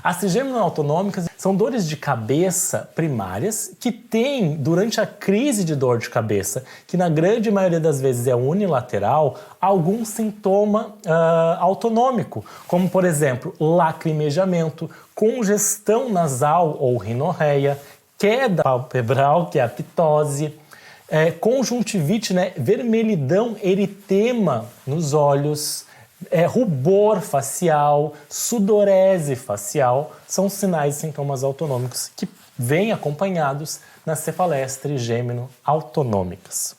As trigêmino autonômicas são dores de cabeça primárias que têm, durante a crise de dor de cabeça, que na grande maioria das vezes é unilateral, algum sintoma autonômico, como por exemplo, lacrimejamento, congestão nasal ou rinorreia, queda palpebral, que é a ptose, conjuntivite, né, vermelhidão, eritema nos olhos, rubor facial, sudorese facial, são sinais e sintomas autonômicos que vêm acompanhados nas cefaleias trigêmino autonômicas.